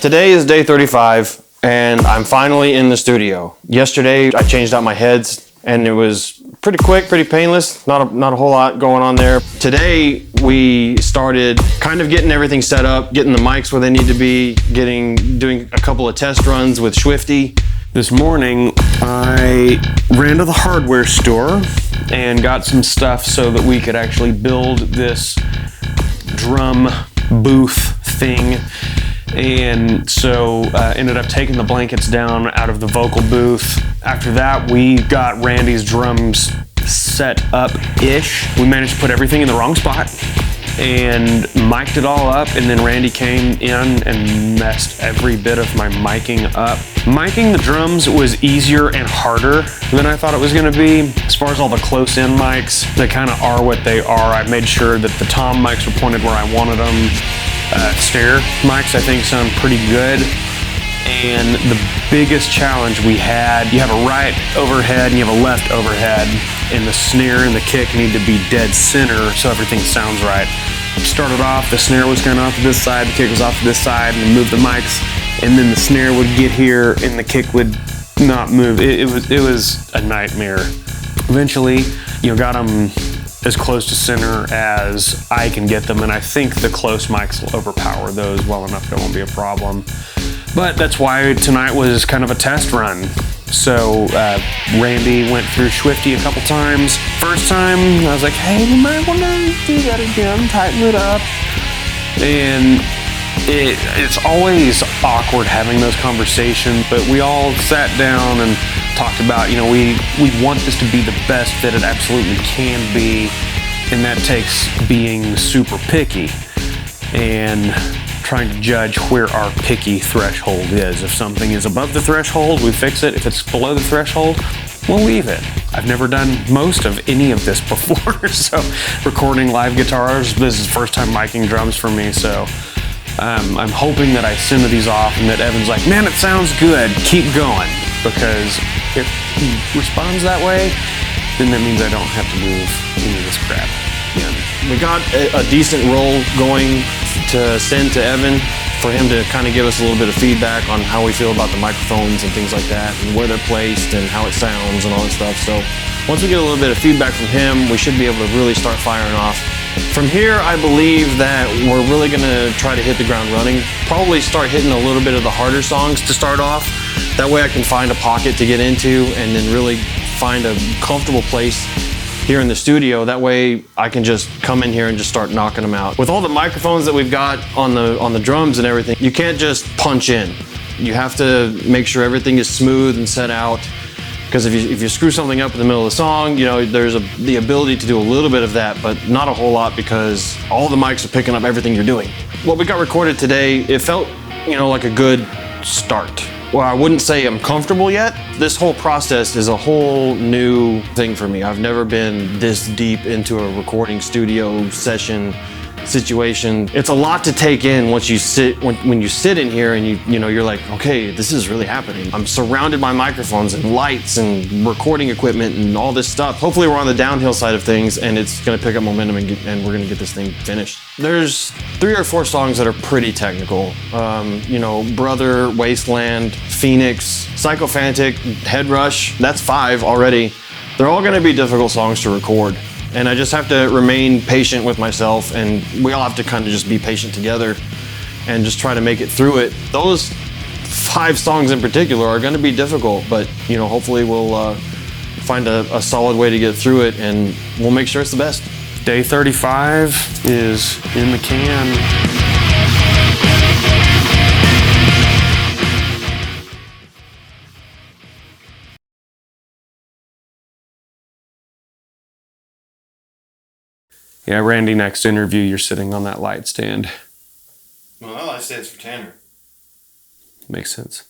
Today is day 35 and I'm finally in the studio. Yesterday I changed out my heads and it was pretty quick, pretty painless, not a whole lot going on there. Today we started kind of getting everything set up, getting the mics where they need to be, doing a couple of test runs with XII. This morning I ran to the hardware store and got some stuff so that we could actually build this drum booth thing. And so ended up taking the blankets down out of the vocal booth. After that, we got Randy's drums set up-ish. We managed to put everything in the wrong spot and mic'd it all up, and then Randy came in and messed every bit of my miking up. Miking the drums was easier and harder than I thought it was gonna be. As far as all the close-in mics, they kind of are what they are. I made sure that the tom mics were pointed where I wanted them. Snare mics I think sound pretty good. And the biggest challenge we had, you have a right overhead and you have a left overhead, and the snare and the kick need to be dead center so everything sounds right. Started off, the snare was kind of off to this side, the kick was off to this side, and moved the mics, and then the snare would get here and the kick would not move. It was a nightmare. Eventually, got them as close to center as I can get them, and I think the close mics will overpower those well enough that it won't be a problem. But that's why tonight was kind of a test run. So Randy went through XII a couple times. First time, I was like, hey, you might want to do that again, tighten it up. And it's always awkward having those conversations, but we all sat down and talked about, we want this to be the best that it absolutely can be, and that takes being super picky and trying to judge where our picky threshold is. If something is above the threshold, we fix it. If it's below the threshold, we'll leave it. I've never done most of any of this before, so recording live guitars, this is the first time miking drums for me, so I'm hoping that I send these off and that Evan's like, man, it sounds good, keep going. Because if he responds that way, then that means I don't have to move any of this crap. Yeah. We got a decent roll going to send to Evan for him to kind of give us a little bit of feedback on how we feel about the microphones and things like that, and where they're placed and how it sounds and all that stuff. So once we get a little bit of feedback from him, we should be able to really start firing off. From here, I believe that we're really gonna try to hit the ground running. Probably start hitting a little bit of the harder songs to start off. That way I can find a pocket to get into and then really find a comfortable place here in the studio. That way I can just come in here and just start knocking them out. With all the microphones that we've got on the drums and everything, you can't just punch in. You have to make sure everything is smooth and set out. Because if you screw something up in the middle of the song, there's the ability to do a little bit of that, but not a whole lot because all the mics are picking up everything you're doing. What we got recorded today, it felt, like a good start. Well, I wouldn't say I'm comfortable yet. This whole process is a whole new thing for me. I've never been this deep into a recording studio session situation. It's a lot to take in once you sit, when you sit in here and you're like, okay, this is really happening. I'm surrounded by microphones and lights and recording equipment and all this stuff. Hopefully we're on the downhill side of things and it's gonna pick up momentum and we're gonna get this thing finished. There's 3 or 4 songs that are pretty technical. Brother, Wasteland, Phoenix, Psychophantic, Head Rush, that's 5 already. They're all gonna be difficult songs to record. And I just have to remain patient with myself, and we all have to kind of just be patient together and just try to make it through it. Those 5 songs in particular are going to be difficult, but hopefully we'll find a solid way to get through it, and we'll make sure it's the best. Day 35 is in the can. Yeah, Randy, next interview, you're sitting on that light stand. Well, that light stand's for Tanner. Makes sense.